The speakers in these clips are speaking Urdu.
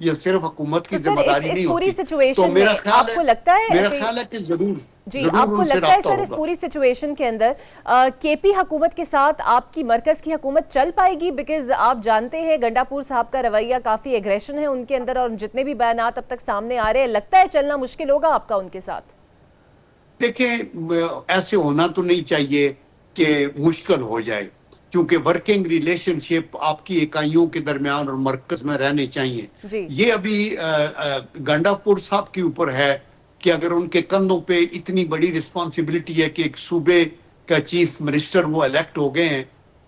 یہ صرف حکومت کی تو ذمہ سر داری اس نہیں پوری ہوتی. تو سچویشن میں میرا آپ کو لگتا خیال ہے کہ ضرور جی آپ کو ان سے لگتا ہے رابطہ سر اس ہوگا. پوری سچویشن کے اندر کے پی حکومت کے ساتھ آپ کی مرکز کی حکومت چل پائے گی؟ بیکاز آپ جانتے ہیں گنڈا پور صاحب کا رویہ کافی ایگریشن ہے ان کے اندر، اور جتنے بھی بیانات اب تک سامنے آ رہے ہیں لگتا ہے چلنا مشکل ہوگا آپ کا ان کے ساتھ. دیکھیں ایسے ہونا تو نہیں چاہیے کہ مشکل ہو جائے، کیونکہ ورکنگ ریلیشن شپ آپ کی اکائیوں کے درمیان اور مرکز میں رہنے چاہیے. جی یہ ابھی گنڈا پور صاحب کے اوپر ہے کہ اگر ان کے کندھوں پہ اتنی بڑی رسپانسبلٹی ہے کہ ایک صوبے کا چیف منسٹر وہ الیکٹ ہو گئے ہیں،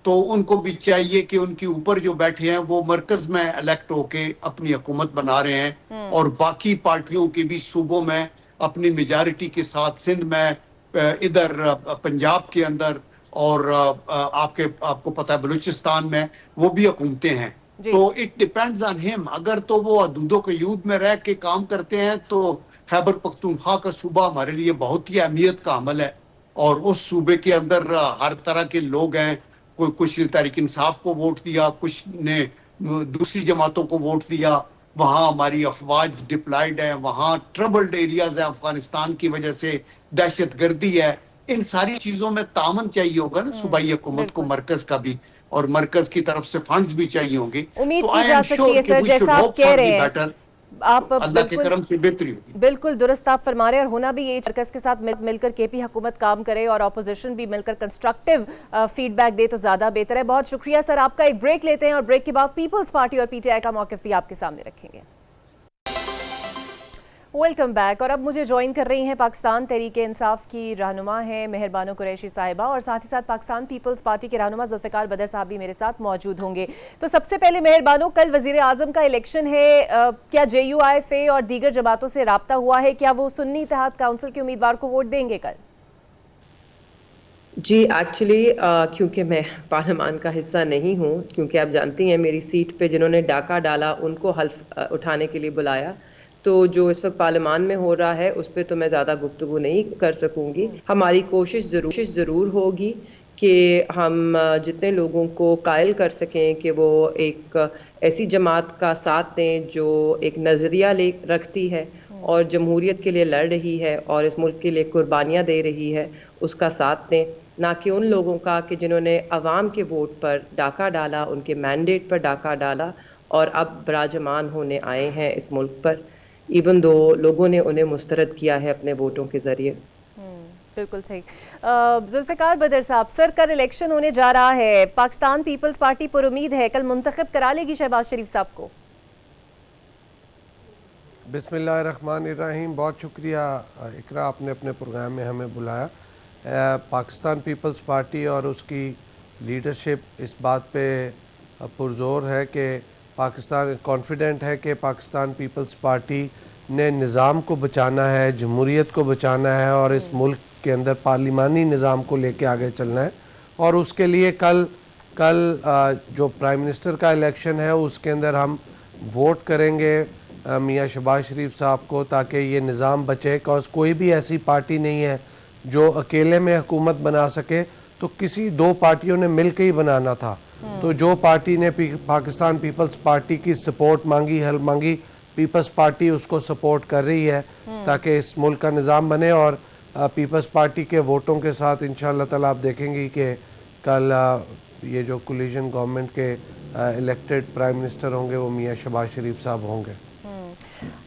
تو ان کو بھی چاہیے کہ ان کے اوپر جو بیٹھے ہیں وہ مرکز میں الیکٹ ہو کے اپنی حکومت بنا رہے ہیں، اور باقی پارٹیوں کی بھی صوبوں میں اپنی میجارٹی کے ساتھ، سندھ میں، ادھر پنجاب کے اندر، اور آپ کو پتہ ہے بلوچستان میں وہ بھی حکومتیں ہیں. جی تو اٹ ڈپینڈز آن ہم. اگر تو وہ حدودوں کے یود میں رہ کے کام کرتے ہیں تو خیبر پختونخوا کا صوبہ ہمارے لیے بہت ہی اہمیت کا عمل ہے، اور اس صوبے کے اندر ہر طرح کے لوگ ہیں. کچھ تحریک انصاف کو ووٹ دیا، کچھ نے دوسری جماعتوں کو ووٹ دیا. وہاں ہماری افواج ڈپلائیڈ ہیں، وہاں ٹربلڈ ایریاز ہیں افغانستان کی وجہ سے، دہشت گردی ہے. ان ساری چیزوں میں تعاون چاہیے ہوگا نا صوبائی حکومت کو، بالکل مرکز کا بھی، اور مرکز کی طرف سے فنڈز بھی چاہیے ہوں گے. امید تو کی آئی جا ایم سکتی شیور ہے کہ سر، وی شوڈ جیسا آپ ہوپ کہہ فار دی رہے ہیں بیٹر. آپ اللہ کے کرم سے بہتری ہوگی. بالکل درست آپ فرما رہے ہیں، اور ہونا بھی یہ مرکز کے ساتھ مل کر کے پی حکومت کام کرے اور اپوزیشن بھی مل کر کنسٹرکٹیو فیڈ بیک دے تو زیادہ بہتر ہے. بہت شکریہ سر آپ کا. ایک بریک لیتے ہیں اور بریک کے بعد پیپلز پارٹی اور پی ٹی آئی کا موقف بھی آپ کے سامنے رکھیں گے. Welcome back. اور اب مجھے جوائن کر رہی ہیں پاکستان تحریک انصاف کی رہنما ہیں مہر بانو قریشی صاحبہ، اور ساتھ ہی ساتھ پاکستان پیپلز پارٹی کے رہنما ذوالفقار بدر صاحب بھی میرے ساتھ موجود ہوں گے. تو سب سے پہلے مہر بانو، کل وزیر اعظم کا الیکشن ہے، کیا جے یو آئی ایف اے اور دیگر جماعتوں سے رابطہ ہوا ہے؟ کیا وہ سنی اتحاد کونسل کے امیدوار کو ووٹ دیں گے کل؟ جی ایکچولی کیونکہ میں پارلیمان کا حصہ نہیں ہوں، کیونکہ آپ جانتی ہیں میری سیٹ پہ جنہوں نے ڈاکہ ڈالا ان کو حلف اٹھانے کے لیے بلایا، تو جو اس وقت پارلیمان میں ہو رہا ہے اس پہ تو میں زیادہ گفتگو نہیں کر سکوں گی. ہماری کوشش ضرور ہوگی کہ ہم جتنے لوگوں کو قائل کر سکیں کہ وہ ایک ایسی جماعت کا ساتھ دیں جو ایک نظریہ رکھتی ہے اور جمہوریت کے لیے لڑ رہی ہے اور اس ملک کے لیے قربانیاں دے رہی ہے، اس کا ساتھ دیں، نہ کہ ان لوگوں کا کہ جنہوں نے عوام کے ووٹ پر ڈاکہ ڈالا، ان کے مینڈیٹ پر ڈاکہ ڈالا اور اب براجمان ہونے آئے ہیں اس ملک پر، ایون دو لوگوں نے انہیں مسترد کیا ہے اپنے ووٹوں کے ذریعے. بالکل صحیح. ذوالفقار بدر صاحب، سر کل الیکشن ہونے جا رہا ہے، پاکستان پیپلز پارٹی پر امید ہے کل منتخب کرا لے گی شہباز شریف صاحب کو؟ بسم اللہ الرحمن الرحیم. بہت شکریہ اقرا، آپ نے اپنے پروگرام میں ہمیں بلایا. پاکستان پیپلز پارٹی اور اس کی لیڈرشپ اس بات پہ پرزور ہے کہ پاکستان کانفیڈنٹ ہے کہ پاکستان پیپلز پارٹی نے نظام کو بچانا ہے، جمہوریت کو بچانا ہے، اور اس ملک کے اندر پارلیمانی نظام کو لے کے آگے چلنا ہے. اور اس کے لیے کل جو پرائم منسٹر کا الیکشن ہے اس کے اندر ہم ووٹ کریں گے میاں شہباز شریف صاحب کو، تاکہ یہ نظام بچے. کاز کوئی بھی ایسی پارٹی نہیں ہے جو اکیلے میں حکومت بنا سکے، تو کسی دو پارٹیوں نے مل کے ہی بنانا تھا. تو جو پارٹی نے پاکستان پیپلز پارٹی کی سپورٹ مانگی، ہیلپ مانگی، پیپلز پارٹی اس کو سپورٹ کر رہی ہے تاکہ اس ملک کا نظام بنے. اور پیپلز پارٹی کے ووٹوں کے ساتھ انشاءاللہ تعالی آپ دیکھیں گی کہ کل یہ جو کولیشن گورنمنٹ کے الیکٹڈ پرائم منسٹر ہوں گے وہ میاں شہباز شریف صاحب ہوں گے.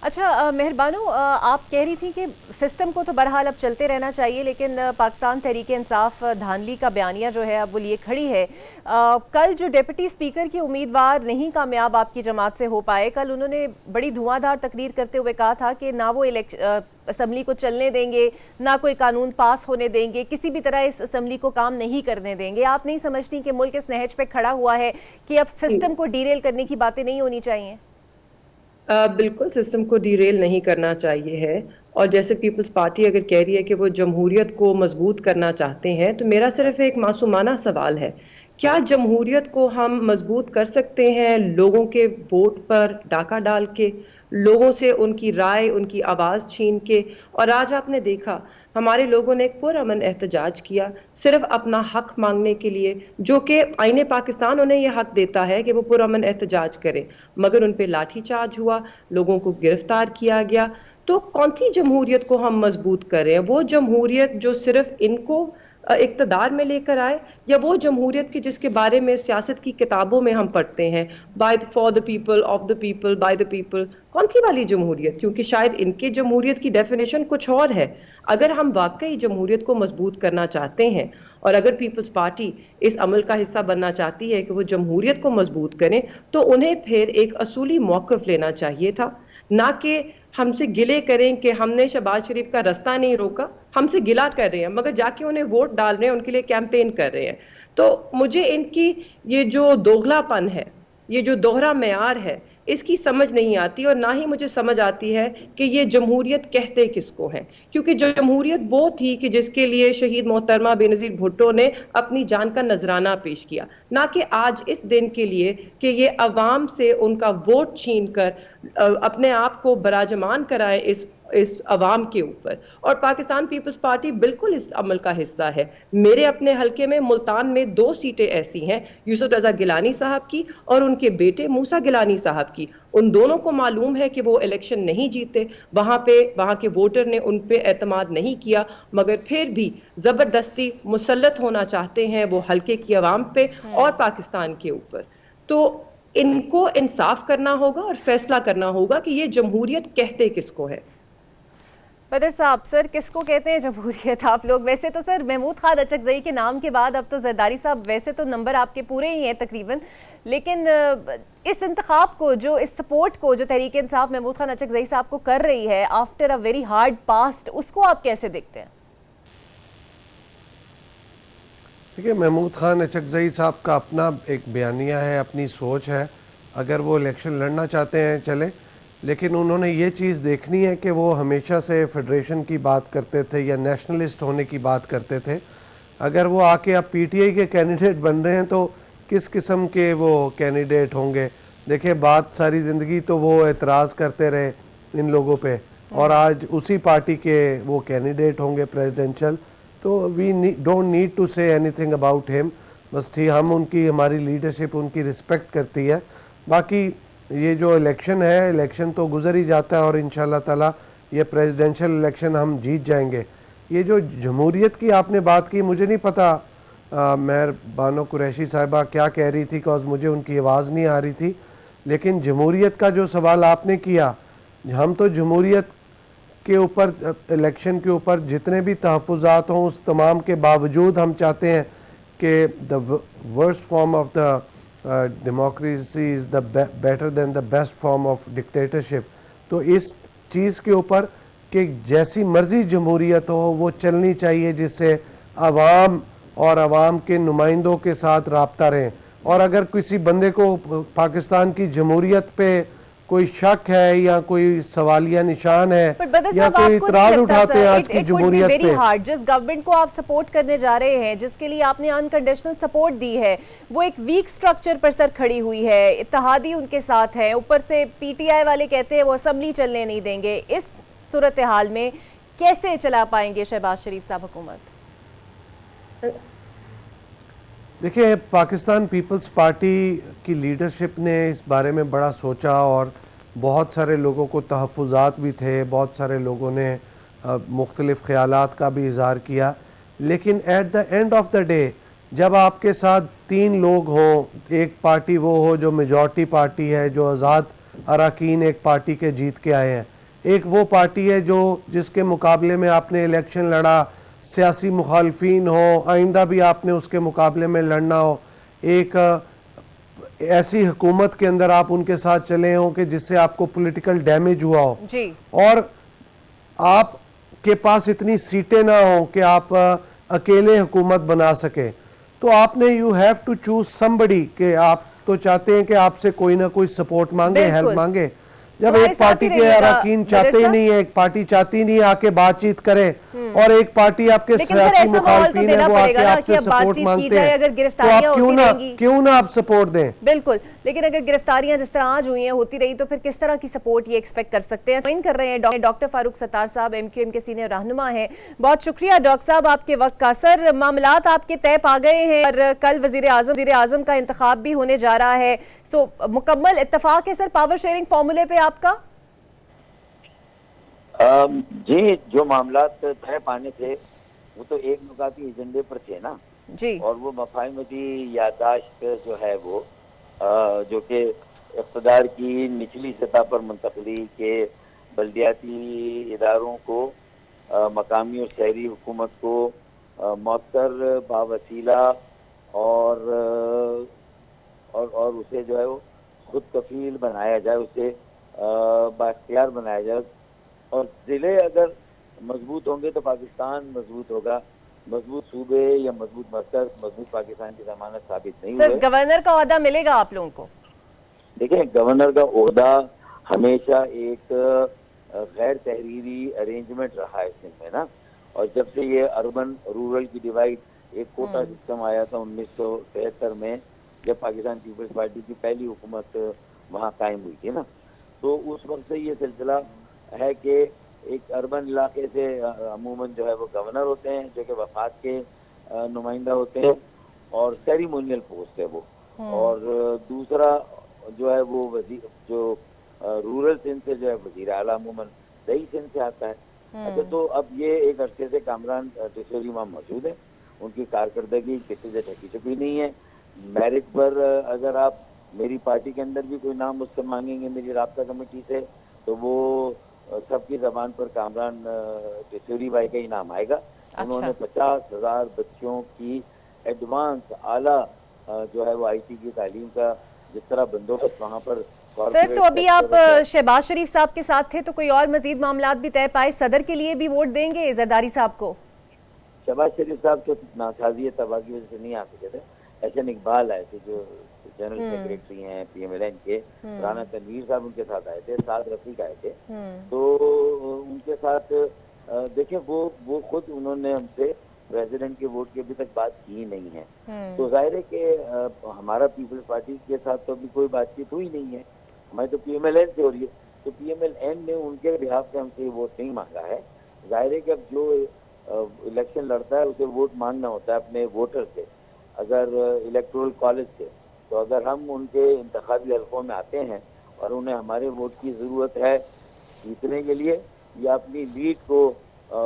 اچھا مہر بانو، آپ کہہ رہی تھیں کہ سسٹم کو تو بہرحال اب چلتے رہنا چاہیے، لیکن پاکستان تحریک انصاف دھاندلی کا بیانیہ جو ہے اب وہ لیے کھڑی ہے. کل جو ڈپٹی اسپیکر کی امیدوار نہیں کامیاب آپ کی جماعت سے ہو پائے، کل انہوں نے بڑی دھواں دھار تقریر کرتے ہوئے کہا تھا کہ نہ وہ اسمبلی کو چلنے دیں گے، نہ کوئی قانون پاس ہونے دیں گے، کسی بھی طرح اس اسمبلی کو کام نہیں کرنے دیں گے. آپ نہیں سمجھتی کہ ملک اس نہج پہ کھڑا ہوا ہے کہ اب سسٹم کو ڈیریل کرنے کی باتیں نہیں ہونی چاہیے؟ بالکل سسٹم کو ڈیریل نہیں کرنا چاہیے ہے، اور جیسے پیپلز پارٹی اگر کہہ رہی ہے کہ وہ جمہوریت کو مضبوط کرنا چاہتے ہیں، تو میرا صرف ایک معصومانہ سوال ہے کیا جمہوریت کو ہم مضبوط کر سکتے ہیں لوگوں کے ووٹ پر ڈاکہ ڈال کے، لوگوں سے ان کی رائے، ان کی آواز چھین کے؟ اور آج آپ نے دیکھا ہمارے لوگوں نے ایک پرامن احتجاج کیا صرف اپنا حق مانگنے کے لیے، جو کہ آئین پاکستان انہیں یہ حق دیتا ہے کہ وہ پرامن احتجاج کریں، مگر ان پہ لاٹھی چارج ہوا، لوگوں کو گرفتار کیا گیا۔ تو کون سی جمہوریت کو ہم مضبوط کر رہے ہیں؟ وہ جمہوریت جو صرف ان کو اقتدار میں لے کر آئے، یا وہ جمہوریت کی جس کے بارے میں سیاست کی کتابوں میں ہم پڑھتے ہیں for the people, of the people, by the people? کون سی والی جمہوریت؟ کیونکہ شاید ان کے جمہوریت کی ڈیفینیشن کچھ اور ہے۔ اگر ہم واقعی جمہوریت کو مضبوط کرنا چاہتے ہیں، اور اگر پیپلز پارٹی اس عمل کا حصہ بننا چاہتی ہے کہ وہ جمہوریت کو مضبوط کریں، تو انہیں پھر ایک اصولی موقف لینا چاہیے تھا، نہ کہ ہم سے گلے کریں کہ ہم نے شہباز شریف کا رستہ نہیں روکا۔ ہم سے گلا کر رہے ہیں مگر جا کے انہیں ووٹ ڈال رہے ہیں، ان کے لیے کیمپین کر رہے ہیں۔ تو مجھے ان کی یہ جو دوغلا پن ہے، یہ جو دوہرا معیار ہے، اس کی سمجھ نہیں آتی، اور نہ ہی مجھے سمجھ آتی ہے کہ یہ جمہوریت کہتے کس کو ہیں۔ کیونکہ جمہوریت وہ تھی کہ جس کے لیے شہید محترمہ بے نظیر بھٹو نے اپنی جان کا نذرانہ پیش کیا، نہ کہ آج اس دن کے لیے کہ یہ عوام سے ان کا ووٹ چھین کر اپنے آپ کو براجمان کرائے اس عوام کے اوپر۔ اور پاکستان پیپلز پارٹی بالکل اس عمل کا حصہ ہے۔ میرے اپنے حلقے میں ملتان میں 2 سیٹیں ایسی ہیں، یوسف رضا گیلانی صاحب کی اور ان کے بیٹے موسیٰ گیلانی صاحب کی۔ ان دونوں کو معلوم ہے کہ وہ الیکشن نہیں جیتے، وہاں کے ووٹر نے ان پہ اعتماد نہیں کیا، مگر پھر بھی زبردستی مسلط ہونا چاہتے ہیں وہ حلقے کی عوام پہ اور پاکستان کے اوپر۔ تو ان کو انصاف کرنا ہوگا اور فیصلہ کرنا ہوگا کہ یہ جمہوریت کہتے کس کو ہے۔ بدر صاحب، سر کس کو کہتے ہیں جمہوریت آپ لوگ؟ ویسے تو سر محمود خان اچکزئی کے نام کے بعد اب تو زرداری صاحب، ویسے تو نمبر آپ کے پورے ہی ہیں تقریباً، لیکن اس انتخاب کو، جو اس سپورٹ کو جو تحریک انصاف محمود خان اچکزئی صاحب کو کر رہی ہے after a very hard past, اس کو آپ کیسے دیکھتے ہیں؟ دیکھیے، محمود خان اچکزئی صاحب کا اپنا ایک بیانیہ ہے، اپنی سوچ ہے۔ اگر وہ الیکشن لڑنا چاہتے ہیں چلیں، لیکن انہوں نے یہ چیز دیکھنی ہے کہ وہ ہمیشہ سے فیڈریشن کی بات کرتے تھے یا نیشنلسٹ ہونے کی بات کرتے تھے۔ اگر وہ آ کے اب پی ٹی آئی کے کینڈیڈیٹ بن رہے ہیں تو کس قسم کے وہ کینڈیڈیٹ ہوں گے؟ دیکھیں، بات ساری زندگی تو وہ اعتراض کرتے رہے ان لوگوں پہ، اور آج اسی پارٹی کے وہ کینڈیڈیٹ ہوں گے پریزیڈنشل۔ تو وی ڈونٹ نیڈ ٹو سے اینی تھنگ اباؤٹ ہم، بس ہم ان کی، ہماری لیڈرشپ ان کی رسپیکٹ کرتی ہے۔ باقی یہ جو الیکشن ہے، الیکشن تو گزر ہی جاتا ہے، اور انشاءاللہ تعالی یہ پریزیڈنشل الیکشن ہم جیت جائیں گے۔ یہ جو جمہوریت کی آپ نے بات کی، مجھے نہیں پتا مہر بانو قریشی صاحبہ کیا کہہ رہی تھی، کاز مجھے ان کی آواز نہیں آ رہی تھی، لیکن جمہوریت کا جو سوال آپ نے کیا، ہم تو جمہوریت کے اوپر، الیکشن کے اوپر جتنے بھی تحفظات ہوں، اس تمام کے باوجود ہم چاہتے ہیں کہ the worst form of the democracy is the better than the best form of dictatorship۔ تو اس چیز کے اوپر کہ جیسی مرضی جمہوریت ہو وہ چلنی چاہیے، جس سے عوام اور عوام کے نمائندوں کے ساتھ رابطہ رہیں۔ اور اگر کسی بندے کو پاکستان کی جمہوریت پہ کوئی شک ہے یا کوئی سوالیہ نشان ہے یا کوئی اعتراض اٹھاتے ہیں آج کی جمہوریت پہ، جس گورنمنٹ کو آپ سپورٹ کرنے جا رہے ہیں، جس کے لیے آپ نے انکنڈیشنل سپورٹ دی ہے، وہ ایک ویک سٹرکچر پر سر کھڑی ہوئی ہے، اتحادی ان کے ساتھ ہے، اوپر سے پی ٹی آئی والے کہتے ہیں وہ اسمبلی چلنے نہیں دیں گے، اس صورتحال میں کیسے چلا پائیں گے شہباز شریف صاحب حکومت؟ دیکھیں، پاکستان پیپلز پارٹی کی لیڈرشپ نے اس بارے میں بڑا سوچا، اور بہت سارے لوگوں کو تحفظات بھی تھے، بہت سارے لوگوں نے مختلف خیالات کا بھی اظہار کیا، لیکن at the end of the day جب آپ کے ساتھ 3 لوگ ہوں، ایک پارٹی وہ ہو جو میجورٹی پارٹی ہے، جو آزاد اراکین ایک پارٹی کے جیت کے آئے ہیں، ایک وہ پارٹی ہے جس کے مقابلے میں آپ نے الیکشن لڑا، سیاسی مخالفین ہو، آئندہ بھی آپ نے اس کے مقابلے میں لڑنا ہو، ایک ایسی حکومت کے اندر آپ ان کے ساتھ چلے ہوں کہ جس سے آپ کو پولیٹیکل ڈیمیج ہوا ہو، اور آپ کے پاس اتنی سیٹیں نہ ہوں کہ آپ اکیلے حکومت بنا سکیں، تو آپ نے you have to choose somebody, کہ آپ تو چاہتے ہیں کہ آپ سے کوئی نہ کوئی سپورٹ مانگے، ہیلپ مانگے، جب ایک پارٹی کے اراکین چاہتے ہی نہیں ہے، ایک پارٹی چاہتی نہیں آ کے بات چیت کرے، اور ایک پارٹی آپ کے سیاسی مخالفین ہیں وہ آ کے آپ سے سپورٹ مانگتے ہیں، تو آپ کیوں نہ آپ سپورٹ دیں؟ بالکل، لیکن اگر گرفتاریاں جس طرح آج ہوئی ہیں ہوتی رہی تو پھر کس طرح کی سپورٹ یہ ایکسپیکٹ کر سکتے ہیں؟ جوائن کر رہے ہیں ڈاکٹر فاروق ستار صاحب، ایم کیو ایم کے سینئر رہنما ہیں. بہت شکریہ ڈاکٹر صاحب آپ کے وقت کا. سر، معاملات آپ کے طے پا گئے ہیں اور کل وزیر اعظم کا انتخاب بھی ہونے جا رہا ہے، سو مکمل اتفاق ہے سر پاور شیئرنگ فارمولے پہ آپ کا؟ جی، جو معاملات طے پانے تھے وہ تو ایک نکاتی ایجنڈے پر تھے نا جی، اور وہ مفاہمتی یادداشت جو ہے وہ جو کہ اقتدار کی نچلی سطح پر منتقلی کے بلدیاتی اداروں کو مقامی اور شہری حکومت کو مؤثر باوسیلہ اور اسے جو ہے وہ خود کفیل بنایا جائے، اسے بااختیار بنایا جائے. اور ضلع اگر مضبوط ہوں گے تو پاکستان مضبوط ہوگا. مضبوط صوبے یا مضبوط مرکز مضبوط پاکستان کی ضمانت ثابت نہیں ہوئے. سر گورنر کا عہدہ ملے گا آپ لوگوں کو؟ دیکھیں، گورنر کا عہدہ ہمیشہ ایک غیر تحریری ارینجمنٹ رہا ہے سندھ میں نا، اور جب سے یہ اربن رورل کی ڈیوائڈ ایک کوٹا سسٹم آیا تھا 1973 میں، جب پاکستان پیپلز پارٹی کی پہلی حکومت وہاں قائم ہوئی تھی نا، تو اس وقت سے یہ سلسلہ ہے کہ ایک اربن علاقے سے عموماً جو ہے وہ گورنر ہوتے ہیں جو کہ وفاق کے نمائندہ ہوتے ہیں اور سیریمونیل پوسٹ ہے وہ. اور دوسرا جو ہے وہ وزیر جو رورل سندھ سے جو ہے وزیر اعلیٰ عموماً دہی سندھ سے آتا ہے. اچھا، تو اب یہ ایک عرصے سے کامران ٹیسوری وہاں موجود ہیں، ان کی کارکردگی کسی سے ڈھکی چھپی نہیں ہے. میرٹ پر اگر آپ میری پارٹی کے اندر بھی کوئی نام مجھ سے مانگیں گے میری رابطہ کمیٹی سے تو وہ سب کی زبان پر کامران ٹیسوری بھائی کا ہی نام آئے گا. انہوں نے 50,000 بچوں کی ایڈوانس اعلیٰ جو ہے وہ آئی ٹی کی تعلیم کا جس طرح بندوبست وہاں پر. سر، تو ابھی آپ شہباز شریف صاحب کے ساتھ تھے تو کوئی اور مزید معاملات بھی طے پائے؟ صدر کے لیے بھی ووٹ دیں گے زرداری صاحب کو؟ شہباز شریف صاحب تو ناسازی تباہ کی وجہ سے نہیں آ سکے تھے. احسن اقبال آئے تھے جو جنرل سیکریٹری ہیں پی ایم ایل این کے، رانا تنویر صاحب ان کے ساتھ آئے تھے، سعد رفیق آئے تھے. تو ان کے ساتھ دیکھیں وہ خود انہوں نے ہم سے پریزیڈنٹ کے ووٹ کی ابھی تک بات کی نہیں ہے. تو ظاہر ہے کہ ہمارا پیپلز پارٹی کے ساتھ تو ابھی کوئی بات چیت ہوئی نہیں ہے، ہماری تو پی ایم ایل این سے ہو رہی ہے. تو پی ایم ایل این نے ان کے بہاف سے ہم سے ووٹ نہیں مانگا ہے. ظاہر ہے کہ اب جو الیکشن لڑتا ہے اسے ووٹ مانگنا ہوتا ہے اپنے ووٹر سے، اگر الیکٹورل کالج سے. تو اگر ہم ان کے انتخابی حلقوں میں آتے ہیں اور انہیں ہمارے ووٹ کی ضرورت ہے جیتنے کے لیے یا اپنی لیڈ کو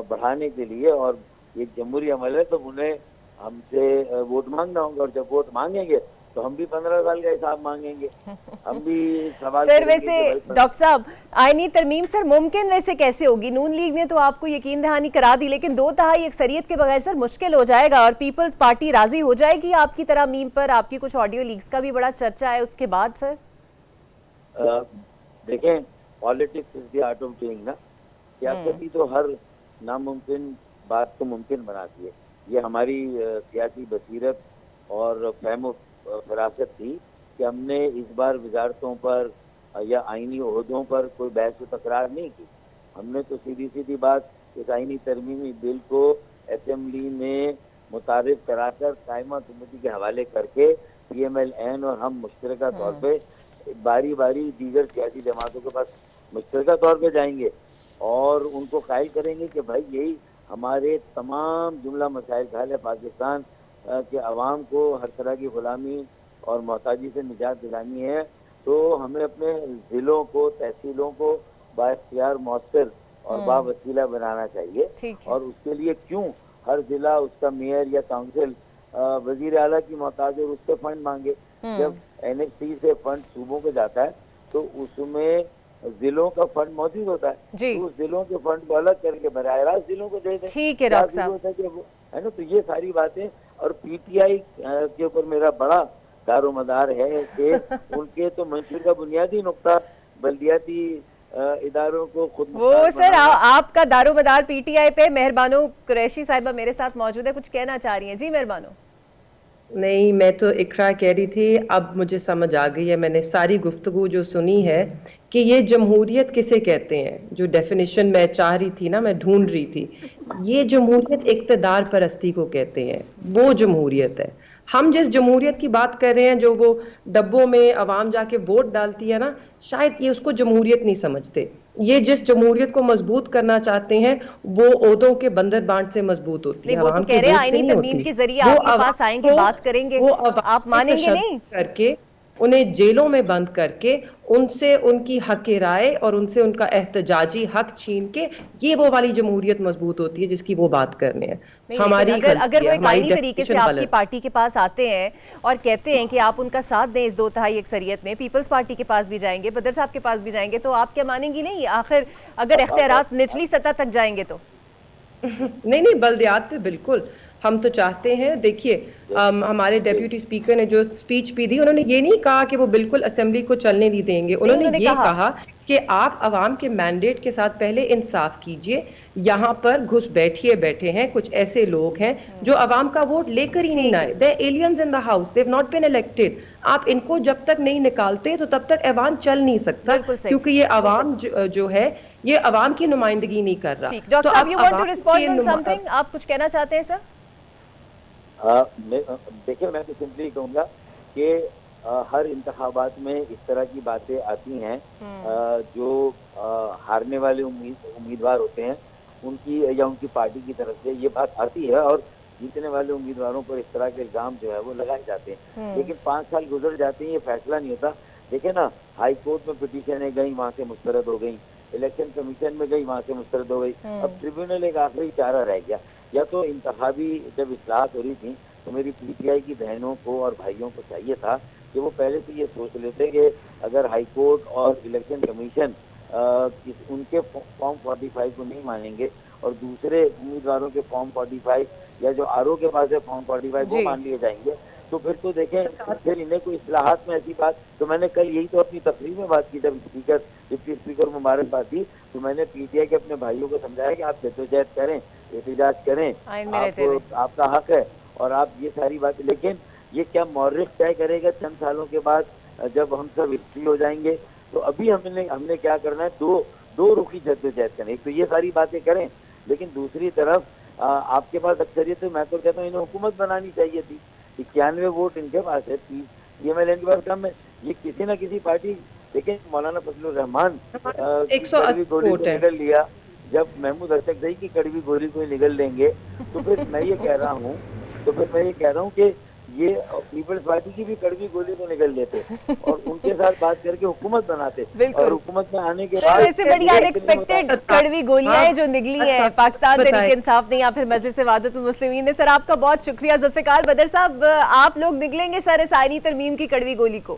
بڑھانے کے لیے، اور ایک جمہوری عمل ہے تو انہیں ہم سے ووٹ مانگنا ہوگا. اور جب ووٹ مانگیں گے تو ہم بھی 15 سال کا حساب مانگیں گے، ہم بھی سوال سر ویسے ڈاکٹر صاحب آئینی ترمیم سر ممکن ویسے کیسے ہوگی؟ نون لیگ نے تو آپ کو یقین دہانی کرا دی، لیکن 2/3 اکثریت کے بغیر سر مشکل ہو جائے گا. اور پیپلز پارٹی راضی ہو جائے گی آپ کی ترامیم پر؟ آپ کی کچھ آڈیو لیکس کا بھی بڑا چرچا ہے اس کے بعد. سر دیکھیں، politics is the art of doing نا، سیاست تو ہر ناممکن بات کو ممکن بناتی ہے. یہ ہماری سیاسی بصیرت اور فہم و فراست تھی کہ ہم نے اس بار وزارتوں پر یا آئینی عہدوں پر کوئی بحث و تکرار نہیں کی. ہم نے تو سیدھی بات اس آئینی ترمیمی بل کو اسمبلی میں متعارف کرا کر قائمہ کمیٹی کے حوالے کر کے پی ایم ایل این اور ہم مشترکہ طور پہ باری دیگر سیاسی جماعتوں کے پاس مشترکہ طور پہ جائیں گے اور ان کو قائل کریں گے کہ بھائی یہی ہمارے تمام جملہ مسائل کا حل ہے. پاکستان کے عوام کو ہر طرح کی غلامی اور محتاجی سے نجات دلانی ہے، تو ہمیں اپنے ضلعوں کو تحصیلوں کو بااختیار مؤثر اور باوسیلہ بنانا چاہیے. اور اس کے لیے کیوں ہر ضلع اس کا میئر یا کاؤنسل وزیر اعلیٰ کی محتاج اور اس سے فنڈ مانگے؟ جب این ایف سی سے فنڈ صوبوں کو جاتا ہے تو اس میں ضلعوں کا فنڈ موجود ہوتا ہے، تو اس ضلعوں کے فنڈ کو الگ کر کے براہ راست ضلعوں کو دے دیں. ٹھیک ہے ڈاکٹر صاحب، ہے نا. تو یہ ساری باتیں، اور پی ٹی آئی کے اوپر میرا بڑا دار و مدار ہے کہ ان کے تو منشور کا بنیادی نقطہ بلدیاتی اداروں کو خود وہ سر آپ کا دار و مدار پی ٹی آئی پہ. مہربانو قریشی صاحبہ میرے ساتھ موجود ہے، کچھ کہنا چاہ رہی ہیں. جی مہربانو. نہیں، میں تو اقرا کہہ رہی تھی، اب مجھے سمجھ آ گئی ہے، میں نے ساری گفتگو جو سنی ہے کہ یہ جمہوریت کسے کہتے ہیں. جو ڈیفینیشن میں چاہ رہی تھی نا, میں ڈھونڈ رہی تھی, یہ جمہوریت اقتدار پرستی کو کہتے ہیں. وہ جمہوریت ہے. ہم جس جمہوریت کی بات کر رہے ہیں, جو وہ ڈبوں میں عوام جا کے ووٹ ڈالتی ہے نا, شاید یہ اس کو جمہوریت نہیں سمجھتے. یہ جس جمہوریت کو مضبوط کرنا چاہتے ہیں وہ عہدوں کے بندر بانٹ سے مضبوط ہوتی ہے, نہیں وہ تو عوام کہہ کے رہے ہیں ووٹ سے آئینی نہیں ترمیم ہوتی. کے ذریعے وہ آپ کے پاس آئیں گے, بات کریں گے, وہ عوام آپ مانیں گے نہیں؟ کر کے انہیں جیلوں میں بند کر کے ان سے ان کی حق رائے اور ان سے ان کا احتجاجی حق چھین کے, یہ وہ والی جمہوریت مضبوط ہوتی ہے جس کی وہ بات کرنے ہیں. نہیں, ہماری لیکن اگر غلطی وہ ہے, ایک ہماری آئینی طریقے سے ڈیفینیشن آپ کی غلط. پارٹی کے پاس آتے ہیں اور کہتے ہیں کہ آپ ان کا ساتھ دیں اس 2/3 اکثریت میں, پیپلز پارٹی کے پاس بھی جائیں گے, بدر صاحب کے پاس بھی جائیں گے, تو آپ کیا مانیں گی نہیں؟ آخر اگر اختیارات نچلی سطح تک جائیں گے تو نہیں, بلدیات پہ بالکل ہم تو چاہتے ہیں. دیکھیے ہمارے ڈیپیوٹی اسپیکر نے جو اسپیچ بھی دی, انہوں نے یہ نہیں کہا کہ وہ بالکل اسمبلی کو چلنے نہیں دیں گے. انہوں نے یہ کہا کہ آپ عوام کے مینڈیٹ کے ساتھ پہلے انصاف کیجئے. یہاں پر گھس بیٹھے ہیں کچھ ایسے لوگ ہیں جو عوام کا ووٹ لے کر ہی نہیں آئے. They're aliens in the house, they've not been elected. آپ ان کو جب تک نہیں نکالتے تو تب تک ایوان چل نہیں سکتا, کیونکہ یہ عوام جو ہے یہ عوام کی نمائندگی نہیں کر رہا. ڈاکٹر صاحب, you want to respond on something? آپ کچھ کہنا چاہتے ہیں سر؟ دیکھیں, میں تو سمپلی کہوں گا کہ ہر انتخابات میں اس طرح کی باتیں آتی ہیں. جو ہارنے والے امیدوار ہوتے ہیں ان کی یا ان کی پارٹی کی طرف سے یہ بات آتی ہے, اور جیتنے والے امیدواروں پر اس طرح کے الزام جو ہے وہ لگائے جاتے ہیں. لیکن 5 سال گزر جاتے ہیں, یہ فیصلہ نہیں ہوتا. دیکھیں نا, ہائی کورٹ میں پٹیشنیں گئیں, وہاں سے مسترد ہو گئیں, الیکشن کمیشن میں گئی, وہاں سے مسترد ہو گئی. اب ٹریبیونل ایک آخری چارہ رہ گیا. یا تو انتخابی جب اصلاحات ہو رہی تھیں تو میری پی ٹی آئی کی بہنوں کو اور بھائیوں کو چاہیے تھا کہ وہ پہلے سے یہ سوچ لیتے کہ اگر ہائی کورٹ اور الیکشن کمیشن ان کے فارم 45 کو نہیں مانیں گے اور دوسرے امیدواروں کے فارم 45 یا جو آر او کے پاس ہے فارم 45 وہ مان لیے جائیں گے, تو پھر تو دیکھیں پھر انہیں کوئی اصلاحات میں ایسی بات. تو میں نے کل یہی تو اپنی تقریر میں بات کی, جب ڈپٹی اسپیکر مبارکباد دی تو میں نے پی ٹی آئی کے اپنے بھائیوں کو سمجھایا کہ آپ جدوجہد کریں, احتجاج کریں, آپ کا حق ہے, اور آپ یہ ساری باتیں. لیکن یہ کیا مورخ طے کرے گا چند سالوں کے بعد جب ہم سب ہسٹری ہو جائیں گے؟ تو ابھی ہم نے کیا کرنا ہے, دو رخی جدوجہد کریں. ایک تو یہ ساری باتیں کریں, لیکن دوسری طرف آپ کے پاس اکثریت ہے. میں تو کہتا ہوں انہیں حکومت بنانی چاہیے تھی. 91 ووٹ ان کے پاس ہے, 30 یہ میں کے پاس کم ہے. یہ کسی نہ کسی پارٹی, دیکھیں مولانا فضل الرحمان کڑوی گولی کو نگل لیا, جب محمود اشرف کی کڑوی گولی کو نگل لیں گے تو پھر میں یہ کہہ رہا ہوں کہ یہ پیپلز پارٹی کی بھی کڑوی گولی کو نگل لیتے اور ان کے ساتھ بات کر کے حکومت بناتے, اور حکومت میں آنے کے بعد ایسے بڑی انیکسپیکٹڈ کڑوی گولیاں ہیں جو نگلی ہیں پاکستان تحریک انصاف نے یا پھر مجلس وحدت المسلمین نے. سر آپ کا بہت شکریہ. ذوالفقار بدر صاحب, آپ لوگ نگلیں گے سر اس آئینی ترمیم کی کڑوی گولی کو؟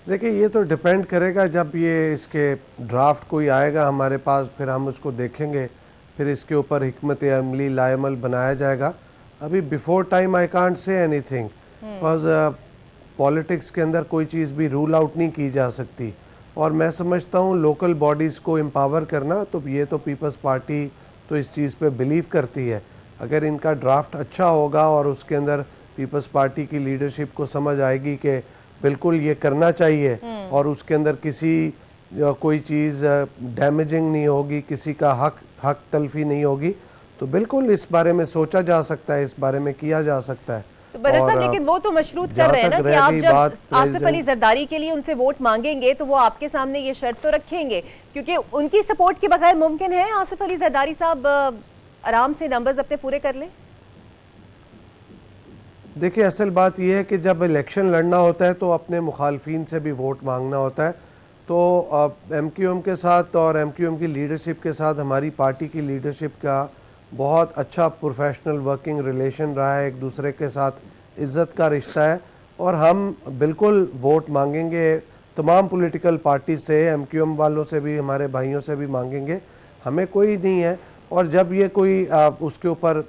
دیکھیں یہ تو ڈیپینڈ کرے گا, جب یہ اس کے ڈرافٹ کوئی آئے گا ہمارے پاس پھر ہم اس کو دیکھیں گے, پھر اس کے اوپر حکمت عملی لائے عمل بنایا جائے گا. ابھی before time I can't say any thing, because politics کے اندر کوئی چیز بھی رول آؤٹ نہیں کی جا سکتی. اور میں سمجھتا ہوں لوکل باڈیز کو امپاور کرنا, تو یہ تو پیپلز پارٹی تو اس چیز پہ بلیو کرتی ہے. اگر ان کا ڈرافٹ اچھا ہوگا اور اس کے اندر پیپلز پارٹی کی لیڈرشپ کو سمجھ آئے گی کہ بالکل یہ کرنا چاہیے اور اس کے اندر کسی کوئی چیز ڈیمیجنگ نہیں ہوگی, کسی کا حق تلفی نہیں ہوگی, تو بالکل اس بارے میں سوچا جا سکتا ہے, اس بارے میں کیا جا سکتا ہے. تو بدر صاحب لیکن وہ تو مشروط کر رہے ہیں نا کہ آپ جب آصف علی زرداری کے لیے ان سے ووٹ مانگیں گے تو وہ آپ کے سامنے یہ شرط تو رکھیں گے, کیونکہ ان کی سپورٹ کے بغیر ممکن ہے آصف علی زرداری صاحب آرام سے نمبرز اپنے پورے کر لیں؟ دیکھیں اصل بات یہ ہے کہ جب الیکشن لڑنا ہوتا ہے تو اپنے مخالفین سے بھی ووٹ مانگنا ہوتا ہے. تو ایم کیو ایم کے ساتھ اور ایم کیو ایم کی لیڈرشپ کے ساتھ ہماری پارٹی کی لیڈرشپ کا بہت اچھا پروفیشنل ورکنگ ریلیشن رہا ہے, ایک دوسرے کے ساتھ عزت کا رشتہ ہے, اور ہم بالکل ووٹ مانگیں گے تمام پولیٹیکل پارٹی سے, ایم کیو ایم والوں سے بھی, ہمارے بھائیوں سے بھی مانگیں گے, ہمیں کوئی نہیں ہے. اور جب یہ کوئی اس کے اوپر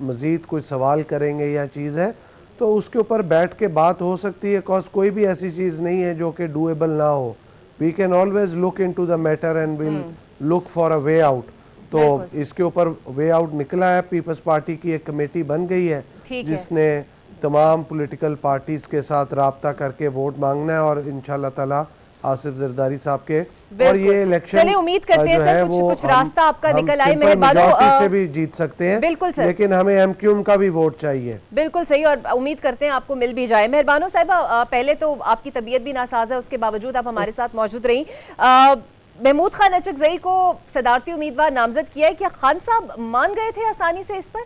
مزید کوئی سوال کریں گے یا چیز ہے تو اس کے اوپر بیٹھ کے بات ہو سکتی ہے, کاز کوئی بھی ایسی چیز نہیں ہے جو کہ ڈویبل نہ ہو. We can always look into the matter and we'll look for a way out. تو اس کے اوپر وے آؤٹ نکلا ہے, پیپلز پارٹی کی ایک کمیٹی بن گئی ہے جس نے تمام پولیٹیکل پارٹیز کے ساتھ رابطہ کر کے ووٹ مانگنا ہے اور انشاءاللہ تعالیٰ آصف زرداری صاحب کے اور یہ الیکشن چلیں امید کرتے ہیں سر کچھ راستہ آپ کا نکل آئے. مہربانو سے بھی جیت سکتے ہیں بالکل سر, لیکن ہمیں ایم کیو ایم کا بھی ووٹ چاہیے. بالکل صحیح, اور امید کرتے ہیں آپ کو مل بھی جائے. مہربانو صاحبہ, پہلے تو آپ کی طبیعت بھی ناساز ہے, اس کے باوجود آپ ہمارے ساتھ موجود رہیں. محمود خان اچکزئی کو صدارتی امیدوار نامزد کیا ہے, کیا خان صاحب مان گئے تھے آسانی سے اس پر؟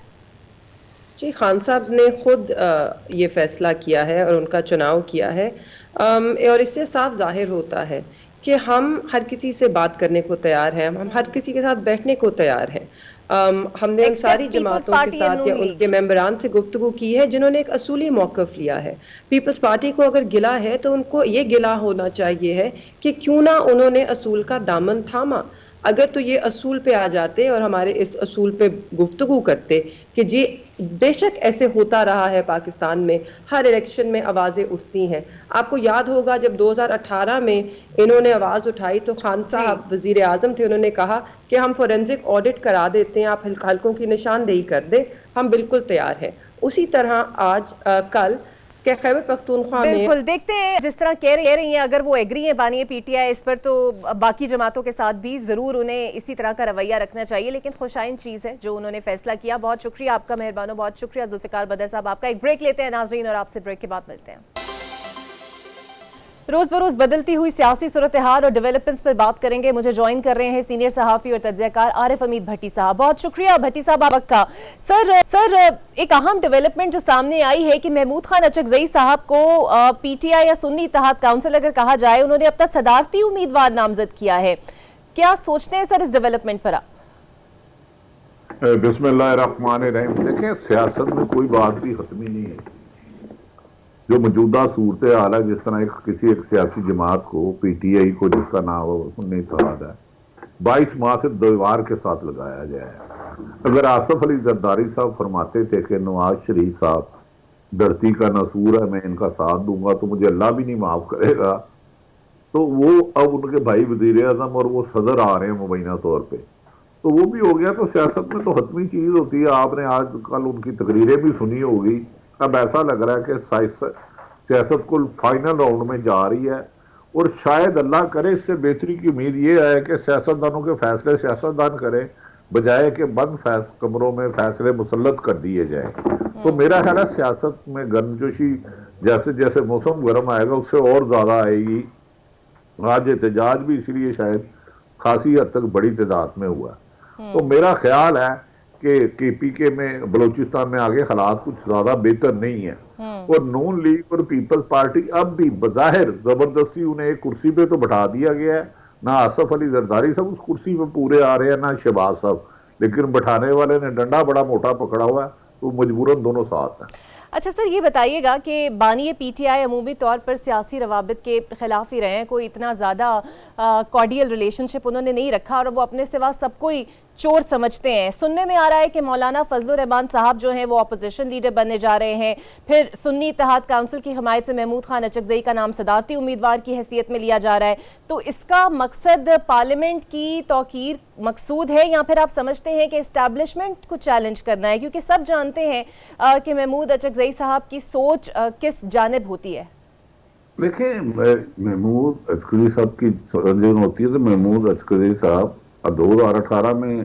جی, خان صاحب نے خود یہ فیصلہ کیا ہے اور ان کا چناؤ کیا ہے, اور اس سے صاف ظاہر ہوتا ہے کہ ہم ہر کسی سے بات کرنے کو تیار ہیں, ہم ہر کسی کے ساتھ بیٹھنے کو تیار ہیں. ہم نے ان ساری جماعتوں کے ساتھ یا ان کے ممبران سے گفتگو کی ہے جنہوں نے ایک اصولی موقف لیا ہے. پیپلز پارٹی کو اگر گلہ ہے تو ان کو یہ گلہ ہونا چاہیے ہے کہ کیوں نہ انہوں نے اصول کا دامن تھاما. اگر تو یہ اصول پہ آ جاتے اور ہمارے اس اصول پہ گفتگو کرتے کہ جی بے شک ایسے ہوتا رہا ہے پاکستان میں, ہر الیکشن میں آوازیں اٹھتی ہیں. آپ کو یاد ہوگا جب 2018 میں انہوں نے آواز اٹھائی تو خان صاحب وزیر اعظم تھے, انہوں نے کہا کہ ہم فورینزک آڈٹ کرا دیتے ہیں, آپ حلقوں کی نشاندہی کر دیں, ہم بالکل تیار ہیں. اسی طرح آج کل کہ خیبر پختونخوا میں بالکل دیکھتے ہیں جس طرح کہہ رہی ہیں, اگر وہ ایگری ہیں بانی پی ٹی آئی اس پر, تو باقی جماعتوں کے ساتھ بھی ضرور انہیں اسی طرح کا رویہ رکھنا چاہیے. لیکن خوشائن چیز ہے جو انہوں نے فیصلہ کیا. بہت شکریہ آپ کا مہربانوں, بہت شکریہ ذوالفقار بدر صاحب آپ کا. ایک بریک لیتے ہیں ناظرین اور آپ سے بریک کے بعد ملتے ہیں. روز بروز بدلتی ہوئی سیاسی صورتحال اور ڈیولپمنٹس پر بات کریں گے. مجھے جوائن کر رہے ہیں سینئر صحافی اور تجزیہ کار عارف حمید بھٹی صاحب. بہت شکریہ بھٹی صاحب آپ کا. سر ایک اہم ڈیولپمنٹ جو سامنے آئی ہے کہ محمود خان اچکزئی صاحب کو پی ٹی آئی یا سنی اتحاد کونسل اگر کہا جائے, انہوں نے اپنا صدارتی امیدوار نامزد کیا ہے. کیا سوچتے ہیں سر اس ڈیولپمنٹ پر آپ؟ بسم اللہ الرحمن الرحیم. دیکھیں, سیاست میں کوئی بات بھی حتمی نہیں ہے. جو موجودہ صورتحال ہے, جس طرح کسی ایک سیاسی جماعت کو پی ٹی آئی کو جس کا نام ہو سنی اتحاد ہے 22 ماہ سے دیوار کے ساتھ لگایا گیا ہے. اگر آصف علی زرداری صاحب فرماتے تھے کہ نواز شریف صاحب دھرتی کا نسور ہے, میں ان کا ساتھ دوں گا تو مجھے اللہ بھی نہیں معاف کرے گا, تو وہ اب ان کے بھائی وزیر اعظم اور وہ صدر آ رہے ہیں مبینہ طور پہ, تو وہ بھی ہو گیا. تو سیاست میں تو حتمی چیز ہوتی ہے. آپ نے آج کل ان کی تقریریں بھی سنی ہوگی. اب ایسا لگ رہا ہے کہ سیاست کو فائنل راؤنڈ میں جا رہی ہے, اور شاید اللہ کرے اس سے بہتری کی امید یہ ہے کہ سیاستدانوں کے فیصلے سیاستدان کریں بجائے کہ بند کمروں میں فیصلے مسلط کر دیے جائیں. تو میرا خیال ہے سیاست میں گرمجوشی جیسے جیسے موسم گرم آئے گا اس سے اور زیادہ آئے گی. آج احتجاج بھی اس لیے شاید خاصی حد تک بڑی تعداد میں ہوا. تو میرا خیال ہے کہ کے پی کے میں بلوچستان میں آگے حالات کچھ زیادہ بہتر نہیں ہے, اور نون لیگ اور پیپلز پارٹی اب بھی بظاہر زبردستی انہیں ایک کرسی پہ تو بٹھا دیا گیا ہے. نہ آصف علی زرداری صاحب اس کرسی پہ پورے آ رہے ہیں, نہ شہباز صاحب, لیکن بٹھانے والے نے ڈنڈا بڑا موٹا پکڑا ہوا ہے, تو مجبوراً دونوں ساتھ ہیں. اچھا سر, یہ بتائیے گا کہ بانی پی ٹی آئی عمومی طور پر سیاسی روابط کے خلاف ہی رہے ہیں, کوئی اتنا زیادہ کارڈیل ریلیشن شپ انہوں نے نہیں رکھا, اور وہ اپنے سوا سب کو ہی چور سمجھتے ہیں. سننے میں آ رہا ہے کہ مولانا فضل الرحمان صاحب جو ہیں وہ اپوزیشن لیڈر بننے جا رہے ہیں. پھر سنی اتحاد کونسل کی حمایت سے محمود خان اچکزئی کا نام صدارتی امیدوار کی حیثیت میں لیا جا رہا ہے. تو اس کا مقصد پارلیمنٹ کی توقیر مقصود ہے, یا پھر آپ سمجھتے ہیں کہ اسٹیبلشمنٹ کو چیلنج کرنا ہے, کیونکہ سب جانتے ہیں کہ محمود اچکزئی صاحب کی سوچ کس جانب ہوتی ہے؟ دیکھیں, محمود اچکزئی صاحب کی ہوتی ہے تو محمود اچکزئی صاحب 2018 میں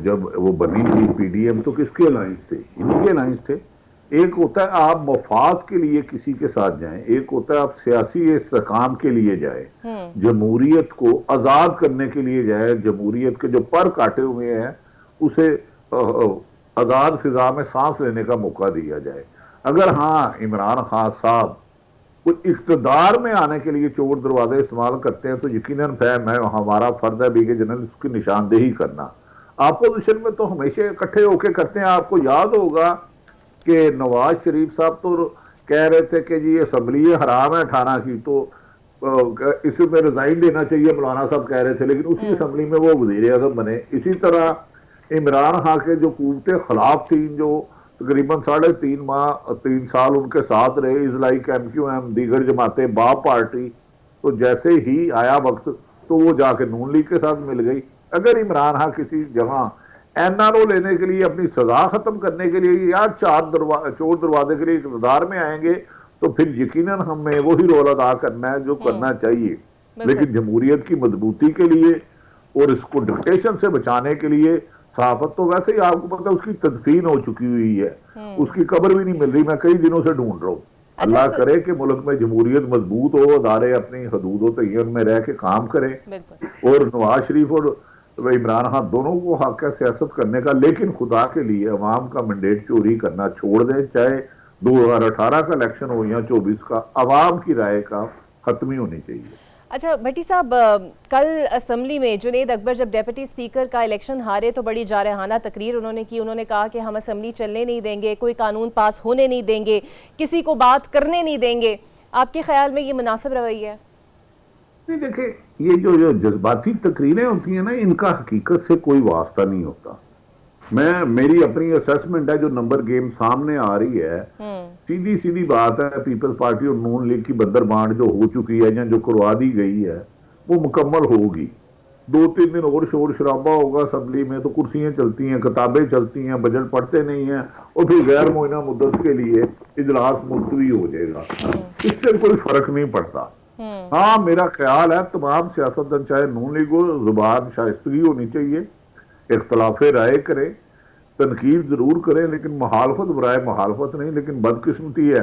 جب وہ بنی تھی پی ڈی ایم, تو کس کے الائنس تھے؟ انہی کے الائنس تھے. ایک ہوتا ہے آپ مفاد کے لیے کسی کے ساتھ جائیں, ایک ہوتا ہے آپ سیاسی استحکام کے لیے جائیں, جمہوریت کو آزاد کرنے کے لیے جائیں, جمہوریت کے جو پر کاٹے ہوئے ہیں اسے آزاد فضا میں سانس لینے کا موقع دیا جائے. اگر ہاں عمران خان صاحب کوئی اقتدار میں آنے کے لیے چور دروازے استعمال کرتے ہیں تو یقیناً ہمارا فرض ہے بھی کہ جنرل اس کی نشاندہی کرنا. اپوزیشن میں تو ہمیشہ اکٹھے ہو کے کرتے ہیں. آپ کو یاد ہوگا کہ نواز شریف صاحب تو کہہ رہے تھے کہ جی اسمبلی حرام ہے 18 کی, تو اس میں ریزائن دینا چاہیے, مولانا صاحب کہہ رہے تھے, لیکن اسی اسمبلی میں وہ وزیر اعظم بنے. اسی طرح عمران خان کے جو قوتیں خلاف تھیں, جو تقریباً 3.5 سال ان کے ساتھ رہے, as like MQM, دیگر جماعتیں, باب پارٹی, تو جیسے ہی آیا وقت تو وہ جا کے نون لیگ کے ساتھ مل گئی. اگر عمران خان کسی جگہ این آر او لینے کے لیے, اپنی سزا ختم کرنے کے لیے, یا چور دروازے کے لیے اقتدار میں آئیں گے تو پھر یقیناً ہمیں وہی رول ادا کرنا ہے جو کرنا چاہیے. لیکن جمہوریت کی مضبوطی کے لیے اور اس کو ڈکٹیشن سے بچانے کے لیے صحافت تو ویسے ہی آپ کو پتا اس کی تدفین ہو چکی ہوئی ہے, اس کی قبر بھی نہیں مل رہی. میں کئی دنوں سے ڈھونڈ رہا ہوں. اللہ کرے کہ ملک میں جمہوریت مضبوط ہو, ادارے اپنی حدود و تعین میں رہ کے کام کریں, اور نواز شریف اور عمران خان دونوں کو حق ہے سیاست کرنے کا, لیکن خدا کے لیے عوام کا مینڈیٹ چوری کرنا چھوڑ دیں. چاہے 2018 کا الیکشن ہو یا 24 کا, عوام کی رائے کا ختمی ہونی چاہیے. اچھا بھٹی صاحب, کل اسمبلی میں جنید اکبر جب ڈیپٹی اسپیکر کا الیکشن ہارے تو بڑی جارحانہ تقریر انہوں نے کی. انہوں نے کہا کہ ہم اسمبلی چلنے نہیں دیں گے, کوئی قانون پاس ہونے نہیں دیں گے, کسی کو بات کرنے نہیں دیں گے. آپ کے خیال میں یہ مناسب رویہ ہے؟ نہیں دیکھیں, یہ جو جذباتی تقریریں ہوتی ہیں نا, ان کا حقیقت سے کوئی واسطہ نہیں ہوتا. میری اپنی اسیسمنٹ ہے, جو نمبر گیم سامنے آ رہی ہے, سیدھی بات ہے, پیپلز پارٹی اور نون لیگ کی بندر بانڈ جو ہو چکی ہے یا جو کروا دی گئی ہے وہ مکمل ہوگی. 2-3 دن اور شور شرابہ ہوگا اسمبلی میں, تو کرسیاں چلتی ہیں, کتابیں چلتی ہیں, بجٹ پڑھتے نہیں ہیں, اور پھر غیر معینہ مدت کے لیے اجلاس ملتوی ہو جائے گا. اس سے کوئی فرق نہیں پڑتا. ہاں میرا خیال ہے تمام سیاستدان, چاہے نون لیگ ہو, زبان شائستگی ہونی چاہیے, اختلاف رائے کریں, تنقید ضرور کریں, لیکن مخالفت برائے مخالفت نہیں. لیکن بدقسمتی ہے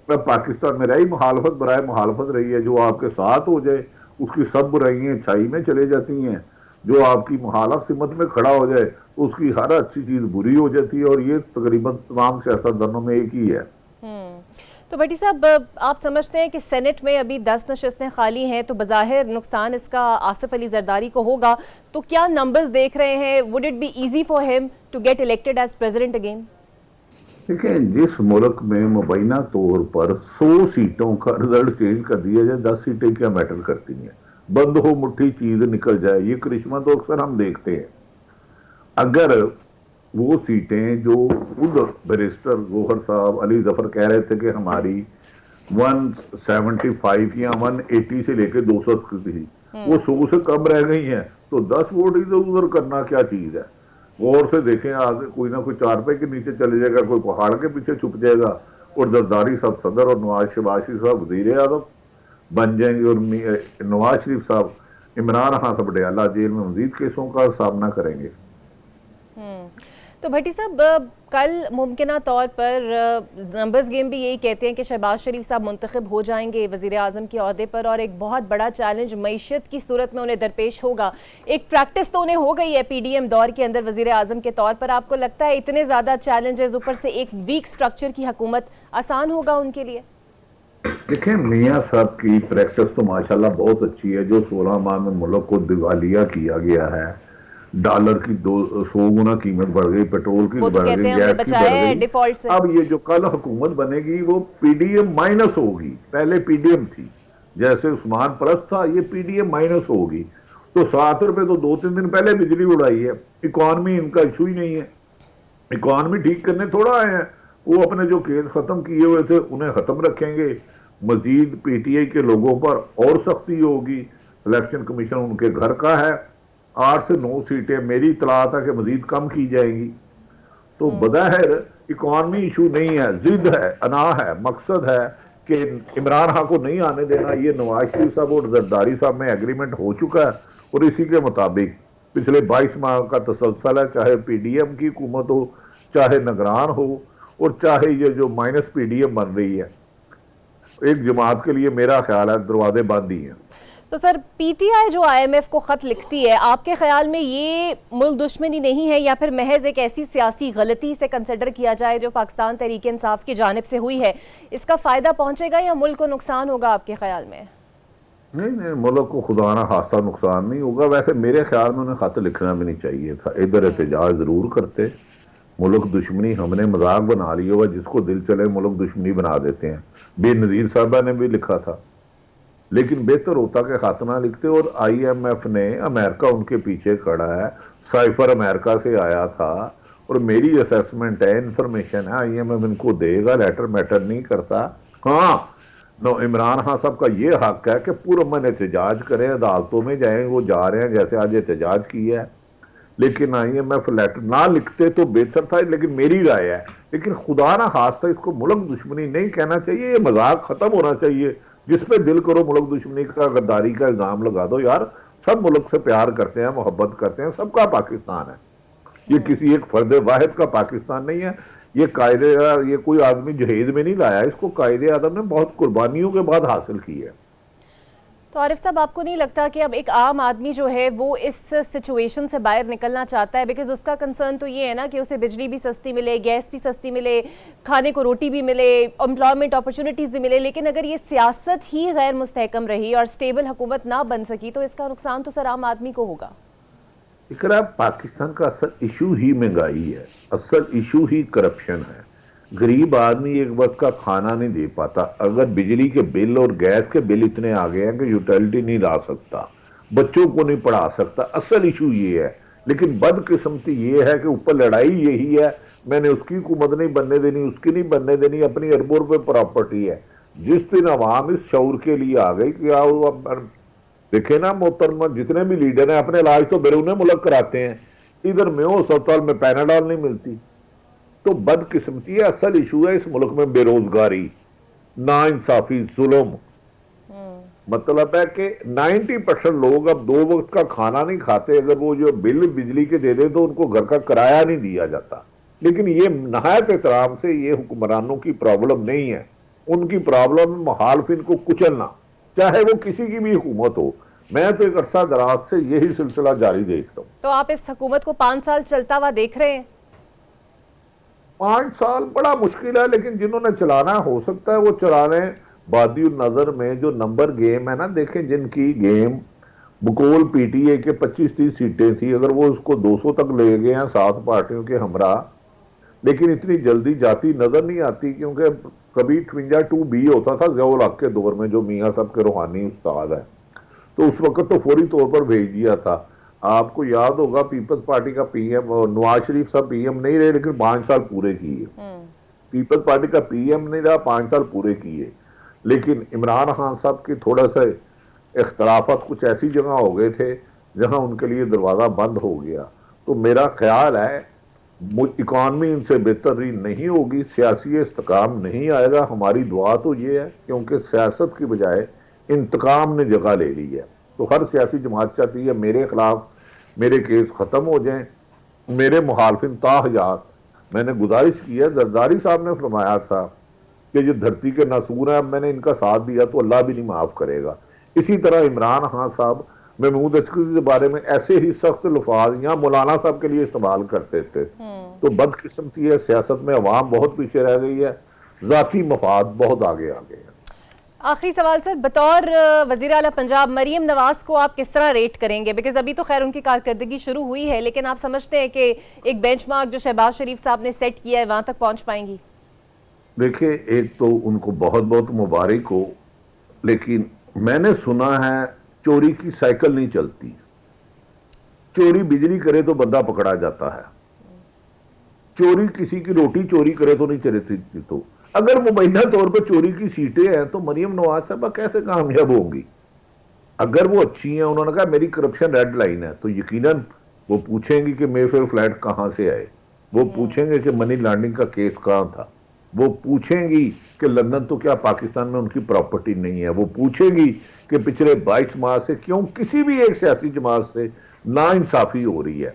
پاکستان میں رہی مخالفت برائے مخالفت رہی ہے. جو آپ کے ساتھ ہو جائے اس کی سب برائیاں چھائی میں چلے جاتی ہیں, جو آپ کی مخالف سمت میں کھڑا ہو جائے اس کی ہر اچھی چیز بری ہو جاتی ہے, اور یہ تقریباً تمام سیاستدانوں میں ایک ہی ہے. تو بھٹی صاحب, آپ سمجھتے ہیں کہ سینٹ میں ابھی 10 نشستیں خالی ہیں, تو بظاہر نقصان اس کا آصف علی زرداری کو ہوگا, تو کیا نمبرز دیکھ رہے ہیں؟ would it be easy for him to get elected as president again? دیکھیں, جس ملک میں مبینہ طور پر 100 سیٹوں کا رزلٹ چینج کر دیا جائے, 10 سیٹیں کیا میٹر کرتی ہیں, بند ہو مٹھی چیز نکل جائے, یہ کرشمہ تو اکثر ہم دیکھتے ہیں. اگر وہ سیٹیں جو خود بیرسٹر گوہر صاحب, علی ظفر کہہ رہے تھے کہ ہماری 175 یا 180 سے لے کے 200 تھی, وہ 100 سے کم رہ گئی ہیں, تو 10 ووٹ ادھر ادھر کرنا کیا چیز ہے. غور سے دیکھیں, آگے کوئی نہ کوئی چارپے کے نیچے چلے جائے گا, کوئی پہاڑ کے پیچھے چھپ جائے گا, اور زرداری صاحب صدر اور نواز شریف صاحب وزیر اعظم بن جائیں گے, اور نواز شریف صاحب عمران خان صاحب ڈیالہ جیل میں مزید کیسوں کا سامنا کریں گے. تو بھٹی صاحب, کل ممکنہ طور پر نمبرز گیم بھی یہی کہتے ہیں کہ شہباز شریف صاحب منتخب ہو جائیں گے وزیر اعظم کے عہدے پر, اور ایک بہت بڑا چیلنج معیشت کی صورت میں انہیں درپیش ہوگا. ایک پریکٹس تو انہیں ہو گئی ہے پی ڈی ایم دور کے اندر وزیر اعظم کے طور پر. آپ کو لگتا ہے اتنے زیادہ چیلنجز, اوپر سے ایک ویک سٹرکچر کی حکومت, آسان ہوگا ان کے لیے؟ دیکھیں, میاں صاحب کی پریکٹس تو ماشاءاللہ بہت اچھی ہے. جو 16 ماہ میں ملک کو دیوالیہ کیا گیا ہے, ڈالر کی 200 گنا قیمت بڑھ گئی, پیٹرول کی بڑھ گئی, گیس کی بڑھ گئی. اب یہ جو کل حکومت بنے گی وہ پی ڈی ایم مائنس ہوگی. پہلے پی ڈی ایم تھی, جیسے عثمان پرست تھا, یہ پی ڈی ایم مائنس ہوگی. تو 7 روپے تو 2-3 دن پہلے بجلی اڑائی ہے. اکانومی ان کا ایشو ہی نہیں ہے, اکانومی ٹھیک کرنے تھوڑا آئے ہیں. وہ اپنے جو کیس ختم کیے ہوئے تھے انہیں ختم رکھیں گے. مزید پی ٹی آئی کے لوگوں پر اور سختی ہوگی. الیکشن کمیشن ان کے گھر کا ہے, 8 سے 9 سیٹیں میری اطلاعات ہے کہ مزید کم کی جائیں گی. تو بظاہر اکانومی ایشو نہیں ہے, ضد ہے, انا ہے, مقصد ہے کہ عمران خان کو نہیں آنے دینا. یہ نواز شریف صاحب اور زرداری صاحب میں ایگریمنٹ ہو چکا ہے, اور اسی کے مطابق پچھلے 22 ماہ کا تسلسل ہے, چاہے پی ڈی ایم کی حکومت ہو, چاہے نگران ہو, اور چاہے یہ جو مائنس پی ڈی ایم بن رہی ہے. ایک جماعت کے لیے میرا خیال ہے دروازے بند ہی ہیں. تو سر, پی ٹی آئی جو آئی ایم ایف کو خط لکھتی ہے, آپ کے خیال میں یہ ملک دشمنی نہیں ہے, یا پھر محض ایک ایسی سیاسی غلطی سے کنسیڈر کیا جائے جو پاکستان تحریک انصاف کی جانب سے ہوئی ہے؟ اس کا فائدہ پہنچے گا یا ملک کو نقصان ہوگا آپ کے خیال میں؟ نہیں, ملک کو خدا نہ خواستہ نقصان نہیں ہوگا. ویسے میرے خیال میں انہیں خط لکھنا بھی نہیں چاہیے تھا. ادھر احتجاج ضرور کرتے. ملک دشمنی ہم نے مذاق بنا لی ہوا, جس کو دل چلے ملک دشمنی بنا دیتے ہیں. بے نظیر صاحبہ نے بھی لکھا تھا, لیکن بہتر ہوتا کہ خط نہ لکھتے. اور آئی ایم ایف نے, امریکہ ان کے پیچھے کھڑا ہے, سائفر امریکہ سے آیا تھا, اور میری اسیسمنٹ ہے, انفارمیشن ہے, آئی ایم ایف ان کو دے گا, لیٹر میٹر نہیں کرتا. ہاں, عمران خان صاحب کا یہ حق ہے کہ پرامن احتجاج کریں, عدالتوں میں جائیں, وہ جا رہے ہیں جیسے آج احتجاج کیا ہے. لیکن IMF لیٹر نہ لکھتے تو بہتر تھا، لیکن میری رائے ہے، لیکن خدا نہ خواستہ اس کو ملک دشمنی نہیں کہنا چاہیے، یہ مذاق ختم ہونا چاہیے، جس پہ دل کرو ملک دشمنی کا غداری کا الزام لگا دو، یار سب ملک سے پیار کرتے ہیں، محبت کرتے ہیں، سب کا پاکستان ہے، یہ کسی ایک فرد واحد کا پاکستان نہیں ہے، یہ کوئی آدمی جہیز میں نہیں لایا، اس کو قائد اعظم نے بہت قربانیوں کے بعد حاصل کی ہے۔ تو عارف صاحب آپ کو نہیں لگتا کہ اب ایک عام آدمی جو ہے وہ اس سچویشن سے باہر نکلنا چاہتا ہے؟ بیکاز اس کا کنسرن تو یہ ہے نا کہ اسے بجلی بھی سستی ملے، گیس بھی سستی ملے، کھانے کو روٹی بھی ملے، امپلائمنٹ اپرچونٹیز بھی ملے، لیکن اگر یہ سیاست ہی غیر مستحکم رہی اور سٹیبل حکومت نہ بن سکی تو اس کا نقصان تو سر عام آدمی کو ہوگا۔ اقرا، پاکستان کا اصل ایشو ہی مہنگائی ہے، اصل ایشو ہی کرپشن ہے۔ غریب آدمی ایک وقت کا کھانا نہیں دے پاتا، اگر بجلی کے بل اور گیس کے بل اتنے آ گئے ہیں کہ یوٹیلٹی نہیں لا سکتا، بچوں کو نہیں پڑھا سکتا، اصل ایشو یہ ہے۔ لیکن بدقسمتی یہ ہے کہ اوپر لڑائی یہی ہے، میں نے اس کی حکومت نہیں بننے دینی، اس کی نہیں بننے دینی، اپنی اربوں روپے پراپرٹی ہے۔ جس دن عوام اس شعور کے لیے آ گئی کہ دیکھیں نا محترمہ، جتنے بھی لیڈر ہیں اپنے علاج تو بیرون ملک کراتے ہیں، ادھر میو ہسپتال میں پیناڈول نہیں ملتی، تو بدقسمتی ہے۔ اصل ایشو ہے اس ملک میں بے روزگاری، ناانصافی، ظلم۔ مطلب ہے کہ 90% لوگ اب 2 وقت کا کھانا نہیں کھاتے، اگر وہ جو بل بجلی کے دے دے تو ان کو گھر کا کرایہ نہیں دیا جاتا۔ لیکن یہ نہایت احترام سے یہ حکمرانوں کی پرابلم نہیں ہے، ان کی پرابلم مخالفین کو کچلنا، چاہے وہ کسی کی بھی حکومت ہو۔ میں تو ایک عرصہ دراز سے یہی سلسلہ جاری دیکھتا ہوں۔ تو آپ اس حکومت کو 5 سال چلتا ہوا دیکھ رہے ہیں؟ 5 سال بڑا مشکل ہے، لیکن جنہوں نے چلانا ہو سکتا ہے وہ چلا لیں۔ بادی النظر میں جو نمبر گیم ہے نا، دیکھیں جن کی گیم بکول PTI کے 25-30 سیٹیں تھی، اگر وہ اس کو 200 تک لے گئے ہیں 7 پارٹیوں کے ہمراہ، لیکن اتنی جلدی جاتی نظر نہیں آتی، کیونکہ کبھی 52B ہوتا تھا ضیاء الحق کے دور میں، جو میاں صاحب کے روحانی استاد ہے، تو اس وقت تو فوری طور پر بھیج دیا تھا۔ آپ کو یاد ہوگا پیپلز پارٹی کا PM نواز شریف صاحب PM نہیں رہے، لیکن 5 سال پورے کیے۔ پیپلز پارٹی کا PM نہیں رہا، 5 سال پورے کیے۔ لیکن عمران خان صاحب کی تھوڑا سا اختلافات کچھ ایسی جگہ ہو گئے تھے جہاں ان کے لیے دروازہ بند ہو گیا۔ تو میرا خیال ہے اکانومی ان سے بہترین نہیں ہوگی، سیاسی استحکام نہیں آئے گا۔ ہماری دعا تو یہ ہے، کیونکہ سیاست کی بجائے انتقام نے جگہ لے لی ہے، تو ہر سیاسی جماعت چاہتی ہے میرے خلاف میرے کیس ختم ہو جائیں، میرے مخالفین تاحیات۔ میں نے گزارش کی ہے، زرداری صاحب نے فرمایا تھا کہ یہ دھرتی کے ناسور ہیں، اب میں نے ان کا ساتھ دیا تو اللہ بھی نہیں معاف کرے گا۔ اسی طرح عمران خان صاحب محمود عسکری کے بارے میں ایسے ہی سخت الفاظ یا مولانا صاحب کے لیے استعمال کرتے تھے۔ تو بدقسمتی ہے، سیاست میں عوام بہت پیچھے رہ گئی ہے، ذاتی مفاد بہت آگے آ گئے ہیں۔ آخری سوال سر، بطور وزیر اعلیٰ پنجاب مریم نواز کو آپ کس طرح ریٹ کریں گے؟ بیکاز ابھی تو خیر ان کی کارکردگی شروع ہوئی ہے، لیکن آپ سمجھتے ہیں کہ ایک بینچ مارک جو شہباز شریف صاحب نے سیٹ کیا ہے وہاں تک پہنچ پائیں گی؟ دیکھیں، ایک تو ان کو بہت بہت مبارک ہو، لیکن میں نے سنا ہے چوری کی سائیکل نہیں چلتی، چوری بجلی کرے تو بندہ پکڑا جاتا ہے، چوری کسی کی روٹی چوری کرے تو نہیں چلتی۔ تو اگر مبینہ طور پر چوری کی سیٹیں ہیں تو مریم نواز صاحبہ کیسے کامیاب ہوں گی؟ اگر وہ اچھی ہیں، انہوں نے کہا میری کرپشن ریڈ لائن ہے، تو یقیناً وہ پوچھیں گی کہ مے فیئر فلیٹ کہاں سے آئے، وہ پوچھیں گے کہ منی لانڈرنگ کا کیس کہاں تھا، وہ پوچھیں گی کہ لندن تو کیا پاکستان میں ان کی پراپرٹی نہیں ہے، وہ پوچھیں گی کہ پچھلے 22 ماہ سے کیوں کسی بھی ایک سیاسی جماعت سے نا انصافی ہو رہی ہے۔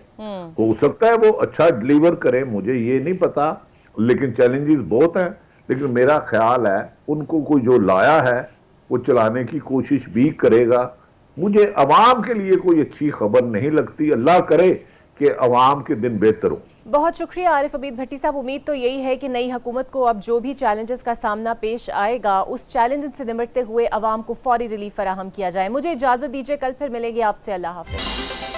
ہو سکتا ہے وہ اچھا ڈیلیور کریں، مجھے یہ نہیں پتا، لیکن چیلنجز بہت ہیں۔ لیکن میرا خیال ہے ان کو کوئی جو لایا ہے وہ چلانے کی کوشش بھی کرے گا۔ مجھے عوام کے لیے کوئی اچھی خبر نہیں لگتی، اللہ کرے کہ عوام کے دن بہتر ہو۔ بہت شکریہ عارف عبید بھٹی صاحب۔ امید تو یہی ہے کہ نئی حکومت کو اب جو بھی چیلنجز کا سامنا پیش آئے گا اس چیلنج سے نمٹتے ہوئے عوام کو فوری ریلیف فراہم کیا جائے۔ مجھے اجازت دیجیے، کل پھر ملیں گے آپ سے، اللہ حافظ۔